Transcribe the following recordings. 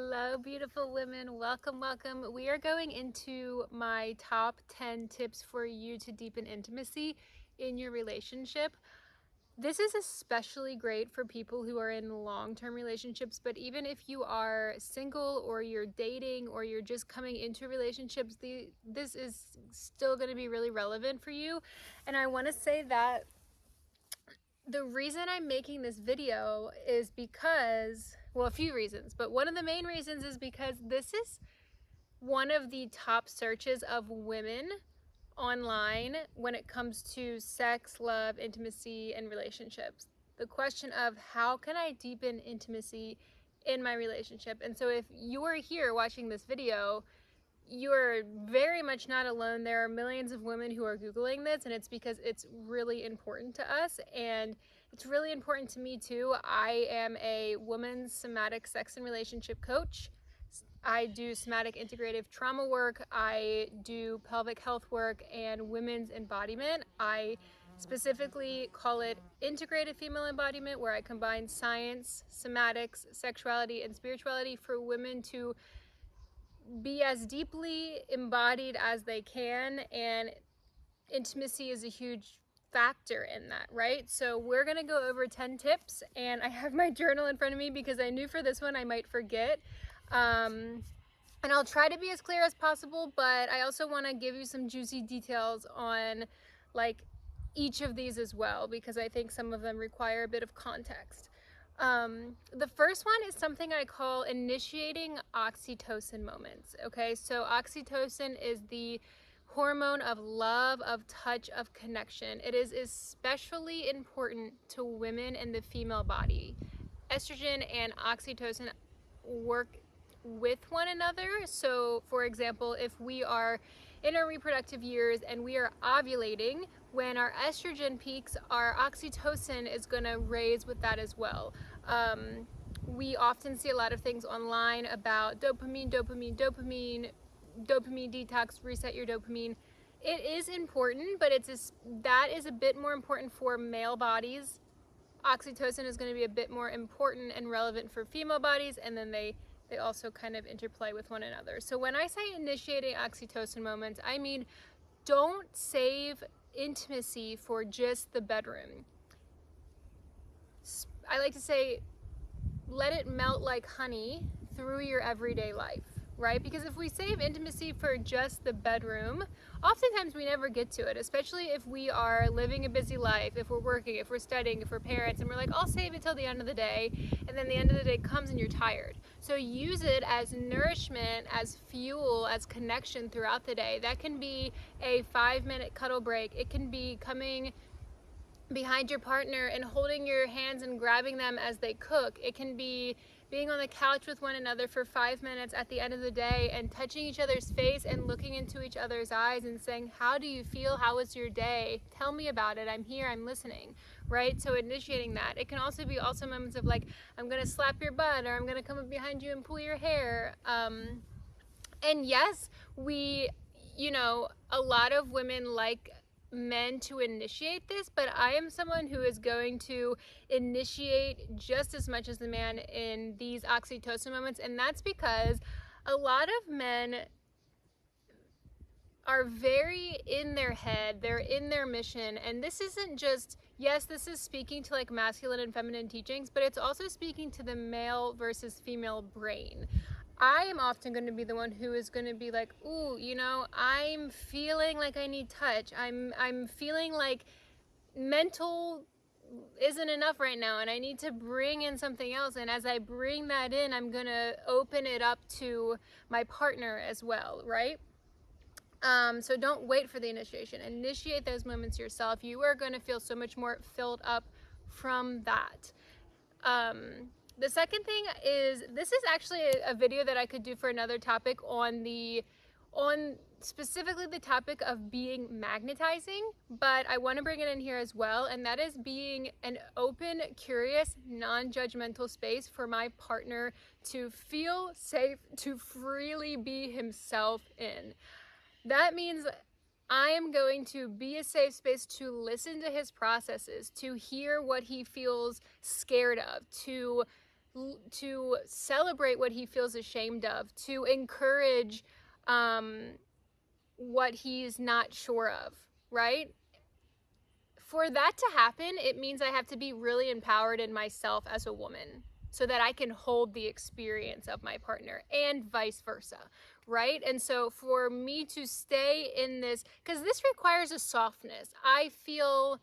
Hello, beautiful women. Welcome, welcome. We are going into my top 10 tips for you to deepen intimacy in your relationship. This is especially great for people who are in long-term relationships, but even if you are single or you're dating or you're just coming into relationships, this is still going to be really relevant for you. And I want to say that the reason I'm making this video is because, well, a few reasons, but one of the main reasons is because this is one of the top searches of women online when it comes to sex, love, intimacy, and relationships. The question of how can I deepen intimacy in my relationship? And so if you're here watching this video, you're very much not alone. There are millions of women who are Googling this, and it's because it's really important to us, and it's really important to me too. I am a woman's somatic sex and relationship coach. I do somatic integrative trauma work. I do pelvic health work and women's embodiment. I specifically call it integrated female embodiment, where I combine science, somatics, sexuality, and spirituality for women to be as deeply embodied as they can, and intimacy is a huge factor in that, right? So we're gonna go over 10 tips, and I have my journal in front of me because I knew for this one I might forget. And I'll try to be as clear as possible, but I also want to give you some juicy details on like each of these as well, because I think some of them require a bit of context. The first one is something I call initiating oxytocin moments. Okay, so oxytocin is the hormone of love, of touch, of connection. It is especially important to women in the female body. Estrogen and oxytocin work with one another. So for example, if we are in our reproductive years and we are ovulating, when our estrogen peaks, our oxytocin is going to raise with that as well. We often see a lot of things online about dopamine detox, reset your dopamine. It is important, but that is a bit more important for male bodies. Oxytocin is going to be a bit more important and relevant for female bodies, and then they also kind of interplay with one another. So when I say initiating oxytocin moments, I mean don't save intimacy for just the bedroom. I like to say let it melt like honey through your everyday life, right? Because if we save intimacy for just the bedroom, oftentimes we never get to it, especially if we are living a busy life, if we're working, if we're studying, if we're parents, and we're like, I'll save it till the end of the day, and then the end of the day comes and you're tired. So use it as nourishment, as fuel, as connection throughout the day. That can be a 5-minute cuddle break. It can be coming behind your partner and holding your hands and grabbing them as they cook. It can be being on the couch with one another for 5 minutes at the end of the day and touching each other's face and looking into each other's eyes and saying, how do you feel? How was your day? Tell me about it. I'm here. I'm listening, right? So initiating that. It can also be moments of like, I'm going to slap your butt, or I'm going to come up behind you and pull your hair. And yes, a lot of women like men to initiate this, but I am someone who is going to initiate just as much as the man in these oxytocin moments, and that's because a lot of men are very in their head, they're in their mission, and this isn't just, yes, this is speaking to like masculine and feminine teachings, but it's also speaking to the male versus female brain. I am often going to be the one who is going to be like, ooh, I'm feeling like I need touch. I'm feeling like mental isn't enough right now, and I need to bring in something else. And as I bring that in, I'm going to open it up to my partner as well, right? So don't wait for the initiation. Initiate those moments yourself. You are going to feel so much more filled up from that. The second thing is, this is actually a video that I could do for another topic on specifically the topic of being magnetizing, but I want to bring it in here as well, and that is being an open, curious, non-judgmental space for my partner to feel safe to freely be himself in. That means I am going to be a safe space to listen to his processes, to hear what he feels scared of, to to celebrate what he feels ashamed of, to encourage what he's not sure of, right? For that to happen, it means I have to be really empowered in myself as a woman so that I can hold the experience of my partner, and vice versa, right? And so for me to stay in this, because this requires a softness, I feel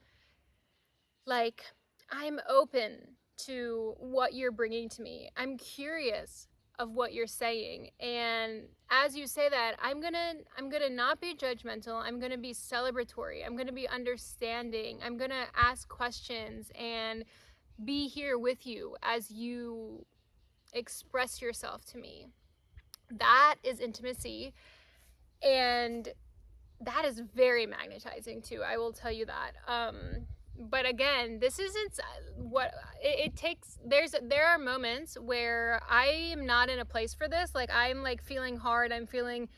like I'm open to what you're bringing to me. I'm curious of what you're saying, and as you say that, I'm gonna not be judgmental. I'm gonna be celebratory. I'm gonna be understanding. I'm gonna ask questions and be here with you as you express yourself to me. That is intimacy, and that is very magnetizing too, I will tell you that. But again, this isn't what it takes. There are moments where I am not in a place for this. Like, I'm like feeling hard, I'm feeling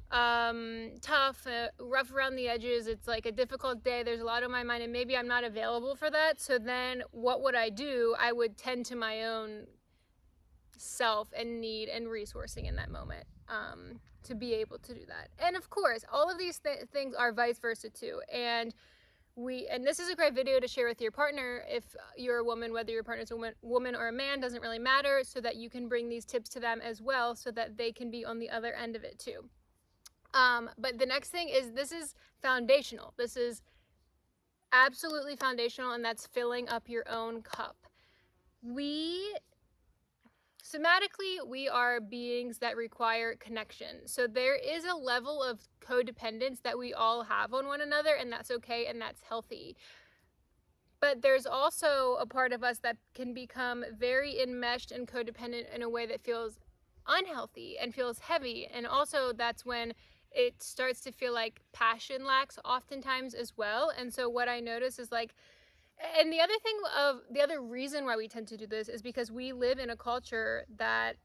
tough, rough around the edges. It's like a difficult day, there's a lot on my mind, and maybe I'm not available for that. So then what would I do? I would tend to my own self and need and resourcing in that moment, to be able to do that. And of course, all of these things are vice versa too. And this is a great video to share with your partner if you're a woman, whether your partner's a woman or a man, doesn't really matter, so that you can bring these tips to them as well, so that they can be on the other end of it too. But the next thing is, this is foundational. This is absolutely foundational, and that's filling up your own cup. Somatically, we are beings that require connection. So there is a level of codependence that we all have on one another, and that's okay, and that's healthy. But there's also a part of us that can become very enmeshed and codependent in a way that feels unhealthy and feels heavy. And also that's when it starts to feel like passion lacks oftentimes as well. And so what I notice is like, and the other reason why we tend to do this is because we live in a culture that,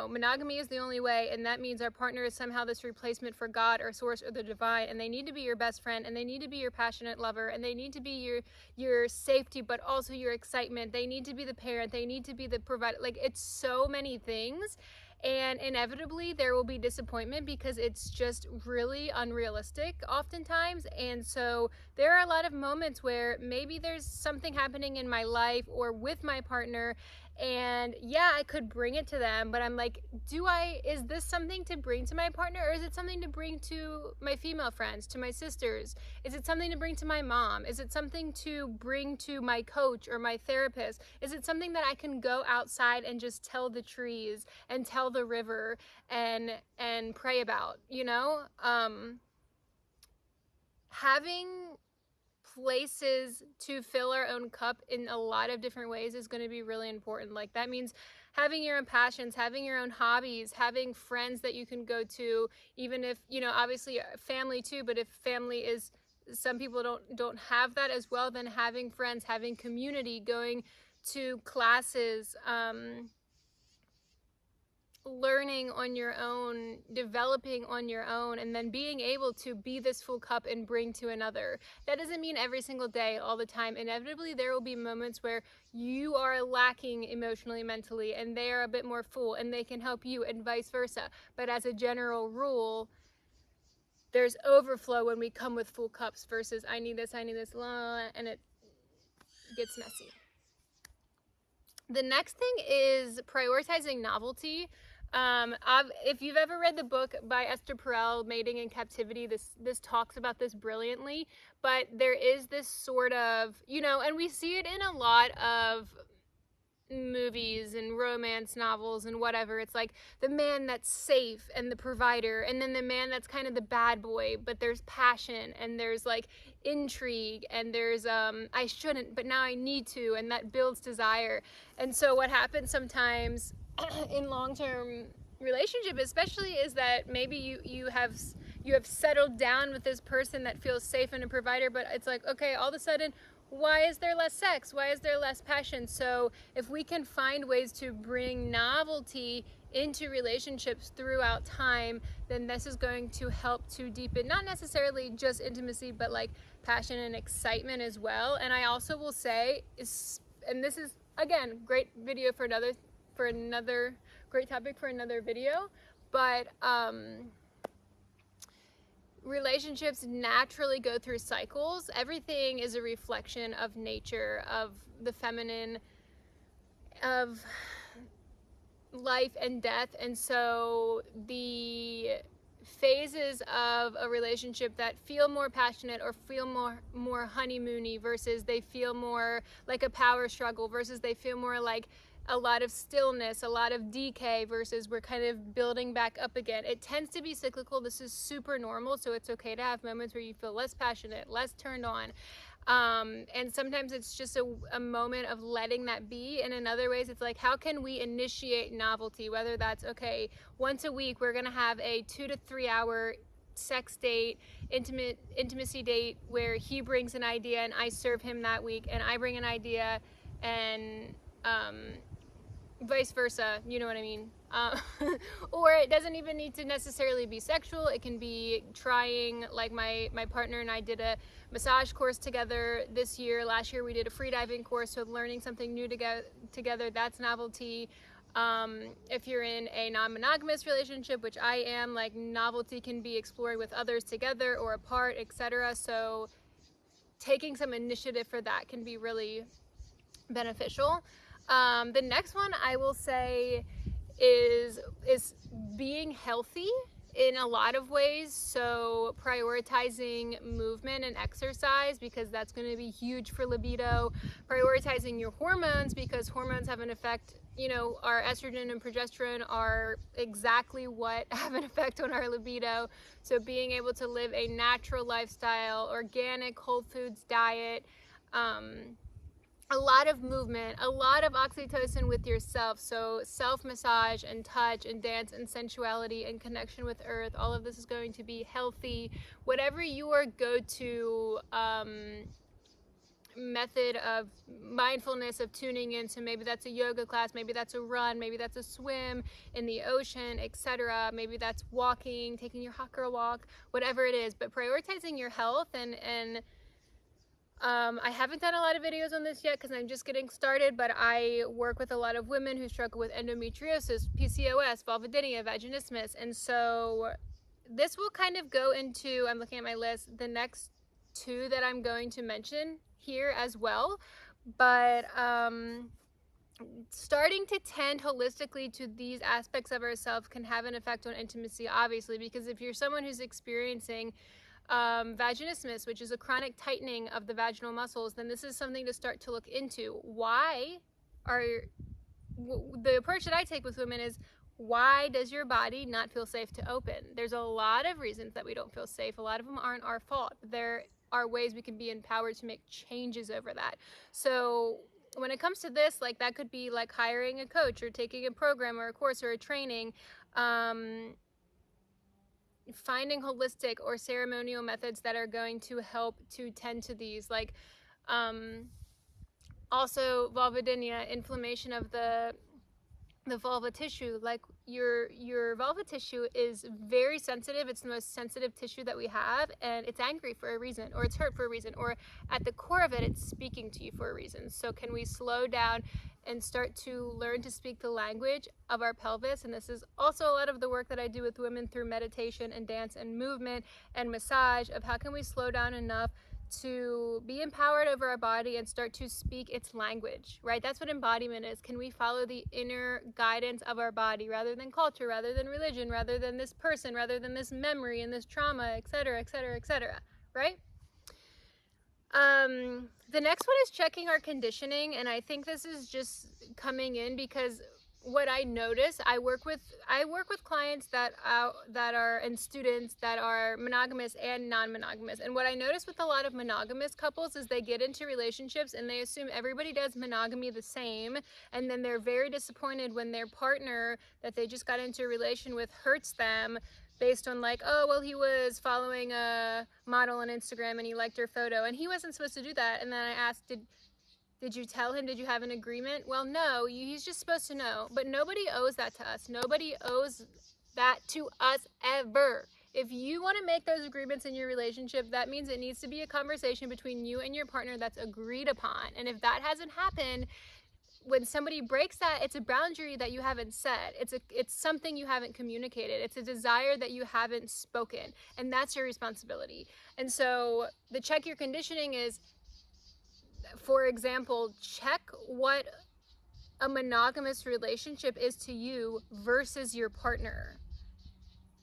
monogamy is the only way, and that means our partner is somehow this replacement for God or source or the divine, and they need to be your best friend, and they need to be your passionate lover, and they need to be your safety, but also your excitement. They need to be the parent, they need to be the provider. Like, it's so many things. And inevitably there will be disappointment because it's just really unrealistic oftentimes. And so there are a lot of moments where maybe there's something happening in my life or with my partner, and yeah, I could bring it to them, but I'm like, is this something to bring to my partner, or is it something to bring to my female friends, to my sisters? Is it something to bring to my mom? Is it something to bring to my coach or my therapist? Is it something that I can go outside and just tell the trees and tell the river and pray about, having places to fill our own cup in a lot of different ways is going to be really important. Like, that means having your own passions, having your own hobbies, having friends that you can go to, even if, obviously family too, but if family is, some people don't have that as well, then having friends, having community, going to classes, learning on your own, developing on your own, and then being able to be this full cup and bring to another. That doesn't mean every single day, all the time. Inevitably, there will be moments where you are lacking emotionally, mentally, and they are a bit more full, and they can help you, and vice versa. But as a general rule, there's overflow when we come with full cups versus I need this, and it gets messy. The next thing is prioritizing novelty. If you've ever read the book by Esther Perel, Mating in Captivity, this talks about this brilliantly. But there is this sort of, and we see it in a lot of movies and romance novels and whatever. It's like the man that's safe and the provider, and then the man that's kind of the bad boy, but there's passion and there's like intrigue, and there's I shouldn't, but now I need to, and that builds desire. And so what happens sometimes in long-term relationship especially is that maybe you have settled down with this person that feels safe and a provider, but it's like, okay, all of a sudden, why is there less sex? Why is there less passion? So if we can find ways to bring novelty into relationships throughout time, then this is going to help to deepen not necessarily just intimacy, but like passion and excitement as well. And I also will say, and this is again great video for another for another video. But relationships naturally go through cycles. Everything is a reflection of nature, of the feminine, of life and death. And so the phases of a relationship that feel more passionate or feel more honeymoony versus they feel more like a power struggle versus they feel more like a lot of stillness, a lot of decay versus we're kind of building back up again. It tends to be cyclical. This is super normal, so it's okay to have moments where you feel less passionate, less turned on. And sometimes it's just a moment of letting that be. And in other ways, it's like, how can we initiate novelty? Whether that's, okay, once a week, we're gonna have a 2 to 3 hour sex date, intimacy date, where he brings an idea and I serve him that week, and I bring an idea, and vice versa, you know what I mean? Or it doesn't even need to necessarily be sexual. It can be trying, like my partner and I did a massage course together this year. Last year we did a freediving course, so learning something new together, that's novelty. If you're in a non-monogamous relationship, which I am, like, novelty can be exploring with others together or apart, etc. So taking some initiative for that can be really beneficial. The next one I will say is being healthy in a lot of ways. So prioritizing movement and exercise, because that's going to be huge for libido. Prioritizing your hormones, because hormones have an effect. You know, our estrogen and progesterone are exactly what have an effect on our libido. So being able to live a natural lifestyle, organic, whole foods diet, a lot of movement, a lot of oxytocin with yourself. So self-massage and touch and dance and sensuality and connection with earth, all of this is going to be healthy. Whatever your go-to method of mindfulness, of tuning in, so maybe that's a yoga class, maybe that's a run, maybe that's a swim in the ocean, etc. Maybe that's walking, taking your hot girl walk, whatever it is. But prioritizing your health, and I haven't done a lot of videos on this yet because I'm just getting started, but I work with a lot of women who struggle with endometriosis, PCOS, vulvodynia, vaginismus, and so this will kind of go into, I'm looking at my list, the next two that I'm going to mention here as well. But starting to tend holistically to these aspects of ourselves can have an effect on intimacy, obviously, because if you're someone who's experiencing vaginismus, which is a chronic tightening of the vaginal muscles, then this is something to start to look into. The approach that I take with women is, why does your body not feel safe to open? There's a lot of reasons that we don't feel safe. A lot of them aren't our fault. There are ways we can be empowered to make changes over that. So when it comes to this, like, that could be like hiring a coach or taking a program or a course or a training, finding holistic or ceremonial methods that are going to help to tend to these, like also vulvodynia, inflammation of the vulva tissue. Like, your vulva tissue is very sensitive. It's the most sensitive tissue that we have, and it's angry for a reason, or it's hurt for a reason, or at the core of it, it's speaking to you for a reason. So can we slow down and start to learn to speak the language of our pelvis? And this is also a lot of the work that I do with women through meditation and dance and movement and massage, of how can we slow down enough to be empowered over our body and start to speak its language, right? That's what embodiment is. Can we follow the inner guidance of our body rather than culture, rather than religion, rather than this person, rather than this memory and this trauma, etc., etc., etc., right? The next one is checking our conditioning, and I think this is just coming in because what I notice, I work with clients that are, and students that are monogamous and non-monogamous. And what I notice with a lot of monogamous couples is they get into relationships and they assume everybody does monogamy the same, and then they're very disappointed when their partner that they just got into a relation with hurts them based on, like, oh, well, he was following a model on Instagram and he liked her photo and he wasn't supposed to do that. And then I asked, did you tell him? Did you have an agreement? Well, no, he's just supposed to know. But nobody owes that to us. Nobody owes that to us ever. If you want to make those agreements in your relationship, that means it needs to be a conversation between you and your partner that's agreed upon. And if that hasn't happened, when somebody breaks that, it's a boundary that you haven't set. It's something you haven't communicated. It's a desire that you haven't spoken, and that's your responsibility. And so the check your conditioning is, for example, check what a monogamous relationship is to you versus your partner,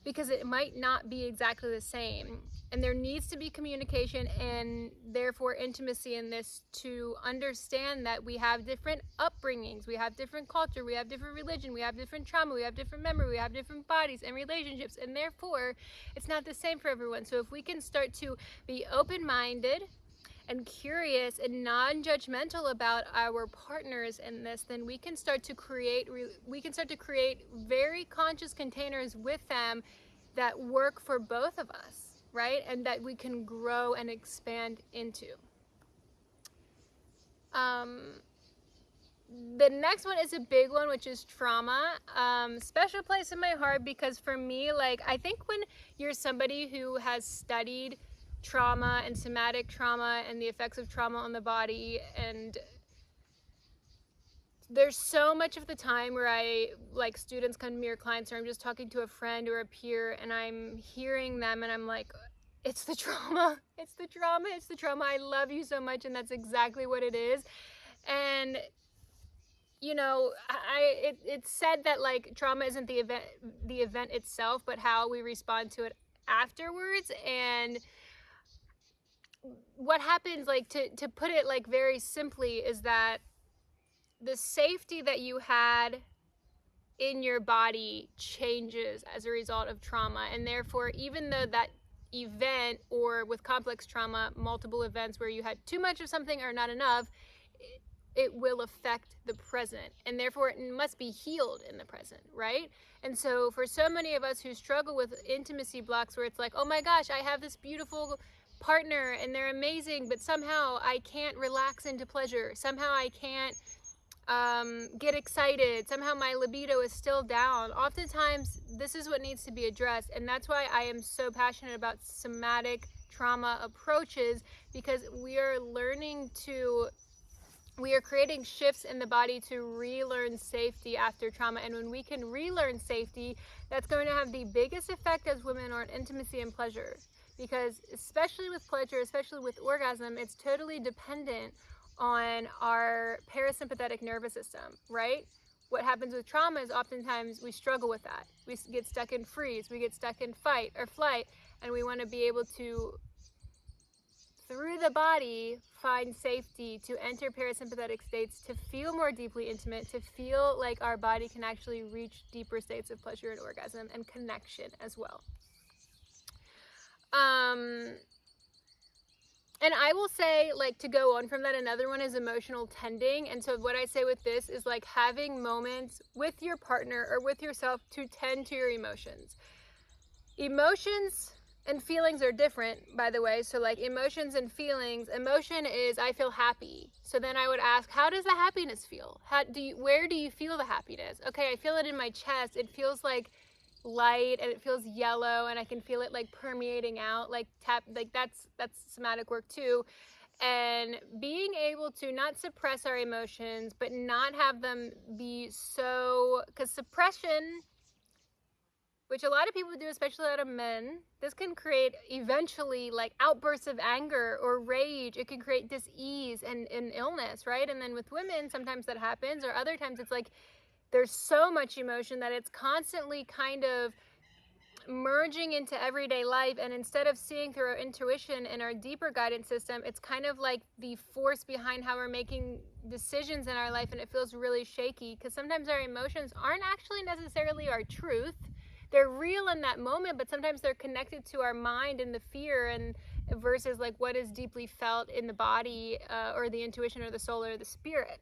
because it might not be exactly the same. And there needs to be communication and therefore intimacy in this, to understand that we have different upbringings, we have different culture, we have different religion, we have different trauma, we have different memory, we have different bodies and relationships, and therefore it's not the same for everyone. So if we can start to be open-minded and curious and non-judgmental about our partners in this, then we can start to create very conscious containers with them that work for both of us, right? And that we can grow and expand into. The next one is a big one, which is trauma. Special place in my heart, because for me, like, I think when you're somebody who has studied trauma and somatic trauma and the effects of trauma on the body, and there's so much of the time where like, students come to me or clients, or I'm just talking to a friend or a peer, and I'm hearing them and I'm like, it's the trauma, it's the trauma, it's the trauma. I love you so much, and that's exactly what it is. And you know, it's said that, like, trauma isn't the event itself, but how we respond to it afterwards. And what happens, like, to put it, like, very simply, is that the safety that you had in your body changes as a result of trauma. And therefore, even though that event, or with complex trauma, multiple events where you had too much of something or not enough, it will affect the present, and therefore it must be healed in the present, right? And so for so many of us who struggle with intimacy blocks, where it's like, oh my gosh, I have this beautiful partner and they're amazing, but somehow I can't relax into pleasure, somehow I can't get excited, somehow my libido is still down. Oftentimes this is what needs to be addressed, and that's why I am so passionate about somatic trauma approaches, because we are creating shifts in the body to relearn safety after trauma. And when we can relearn safety, that's going to have the biggest effect as women on intimacy and pleasure. Because especially with pleasure, especially with orgasm, it's totally dependent on our parasympathetic nervous system, right? What happens with trauma is oftentimes we struggle with that. We get stuck in freeze, we get stuck in fight or flight, and we want to be able to, through the body, find safety, to enter parasympathetic states, to feel more deeply intimate, to feel like our body can actually reach deeper states of pleasure and orgasm and connection as well. And I will say, like, to go on from that, another one is emotional tending. And so what I say with this is, like, having moments with your partner or with yourself to tend to your emotions. Emotions and feelings are different, by the way. So, like, emotions and feelings, emotion is, I feel happy. So then I would ask, how does the happiness feel? Where do you feel the happiness? Okay, I feel it in my chest. It feels like light, and it feels yellow, and I can feel it, like, permeating out, like that's somatic work too. And being able to not suppress our emotions, but not have them be so, because suppression, which a lot of people do, especially a lot of men, this can create eventually, like, outbursts of anger or rage. It can create dis-ease and illness, right? And then with women, sometimes that happens, or other times it's like there's so much emotion that it's constantly kind of merging into everyday life, and instead of seeing through our intuition and our deeper guidance system, it's kind of like the force behind how we're making decisions in our life, and it feels really shaky, because sometimes our emotions aren't actually necessarily our truth. They're real in that moment, but sometimes they're connected to our mind and the fear, and versus, like, what is deeply felt in the body, or the intuition or the soul or the spirit.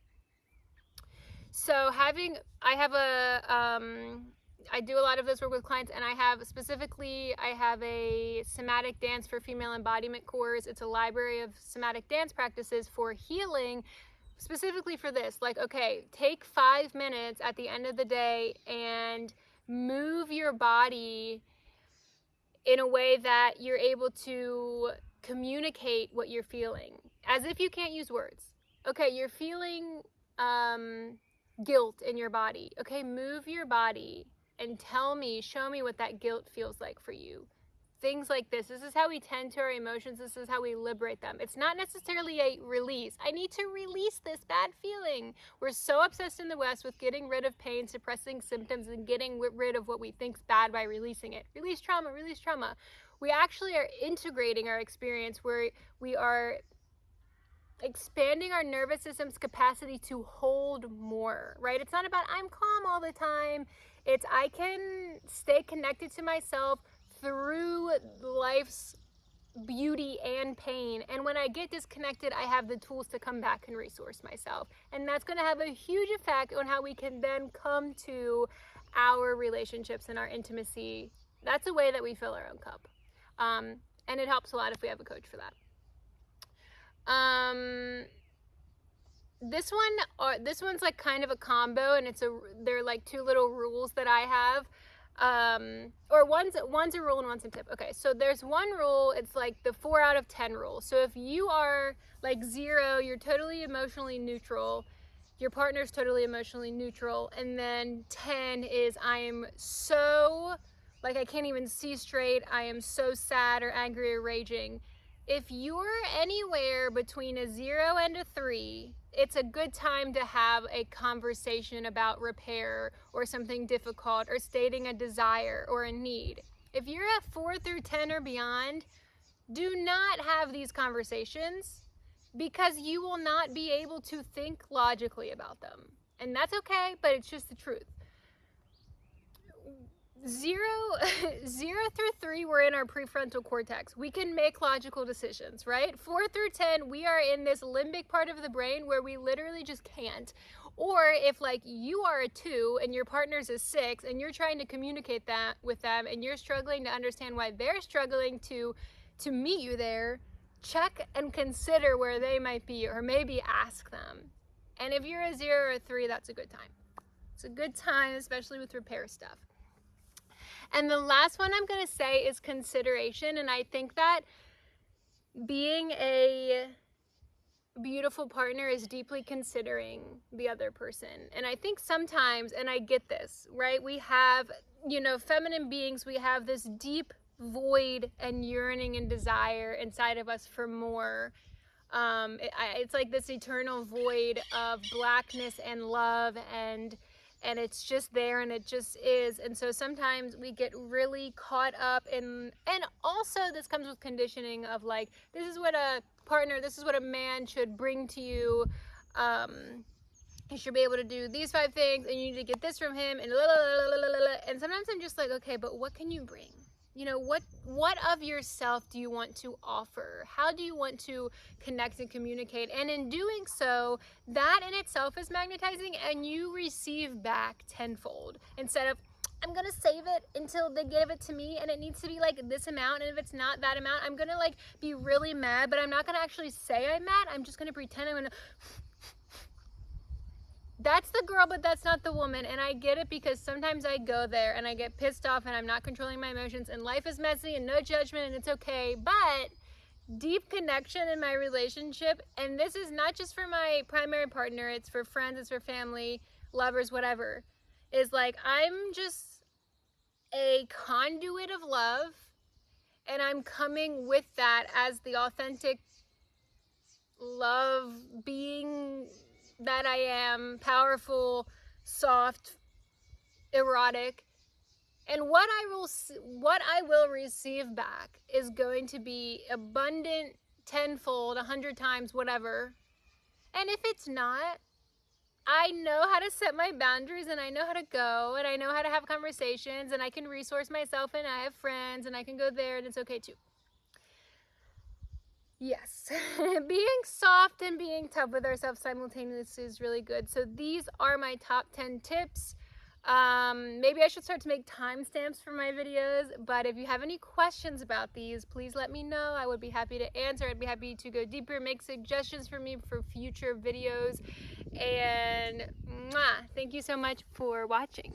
So I do a lot of this work with clients, and I have a somatic dance for female embodiment course. It's a library of somatic dance practices for healing, specifically for this. Like, okay, take 5 minutes at the end of the day and move your body in a way that you're able to communicate what you're feeling, as if you can't use words. Okay, you're feeling guilt in your body. Okay, move your body and show me what that guilt feels like for you. Things like this. This is how we tend to our emotions. This is how we liberate them. It's not necessarily a release. I need to release this bad feeling. We're so obsessed in the West with getting rid of pain, suppressing symptoms, and getting rid of what we think's bad by releasing it. Release trauma, release trauma. We actually are integrating our experience where we are expanding our nervous system's capacity to hold more, right? It's not about I'm calm all the time. It's I can stay connected to myself through life's beauty and pain. And when I get disconnected, I have the tools to come back and resource myself. And that's going to have a huge effect on how we can then come to our relationships and our intimacy. That's a way that we fill our own cup. And it helps a lot if we have a coach for that. This one's like kind of a combo, and they're like two little rules that I have. Or one's a rule and one's a tip. Okay, so there's one rule, it's like the 4 out of 10 rule. So if you are like 0, you're totally emotionally neutral, your partner's totally emotionally neutral, and then 10 is I am so, like I can't even see straight, I am so sad or angry or raging. If you're anywhere between a 0 and a 3, it's a good time to have a conversation about repair or something difficult or stating a desire or a need. If you're at 4 through 10 or beyond, do not have these conversations because you will not be able to think logically about them. And that's okay, but it's just the truth. 0 through 3, we're in our prefrontal cortex. We can make logical decisions, right? 4 through 10, we are in this limbic part of the brain where we literally just can't. Or if like you are a 2 and your partner's a 6 and you're trying to communicate that with them and you're struggling to understand why they're struggling to meet you there, check and consider where they might be, or maybe ask them. And if you're a 0 or a 3, that's a good time. It's a good time, especially with repair stuff. And the last one I'm going to say is consideration. And I think that being a beautiful partner is deeply considering the other person. And I think sometimes, and I get this, right? We have, feminine beings, we have this deep void and yearning and desire inside of us for more. It's like this eternal void of blackness and love, and it's just there, and it just is. And so sometimes we get really caught up in, and also this comes with conditioning of like, this is what a man should bring to you. You should be able to do these 5 things, and you need to get this from him, and and sometimes I'm just like, okay, but what can you bring? What of yourself do you want to offer? How do you want to connect and communicate? And in doing so, that in itself is magnetizing, and you receive back tenfold. Instead of, I'm gonna save it until they give it to me, and it needs to be like this amount, and if it's not that amount, I'm gonna like be really mad, but I'm not gonna actually say I'm mad. I'm just gonna pretend I'm gonna that's the girl, but that's not the woman. And I get it, because sometimes I go there and I get pissed off and I'm not controlling my emotions, and life is messy and no judgment, and it's okay. But deep connection in my relationship, and this is not just for my primary partner, it's for friends, it's for family, lovers, whatever, is like, I'm just a conduit of love, and I'm coming with that as the authentic love being that I am, powerful, soft, erotic. And what I will receive back is going to be abundant, tenfold, 100 times, whatever. And if it's not, I know how to set my boundaries, and I know how to go, and I know how to have conversations, and I can resource myself, and I have friends, and I can go there, and it's okay too. Yes, being soft and being tough with ourselves simultaneously is really good. So these are my top 10 tips. Maybe I should start to make timestamps for my videos, but if you have any questions about these, please let me know. I would be happy to answer. I'd be happy to go deeper, make suggestions for me for future videos. And thank you so much for watching.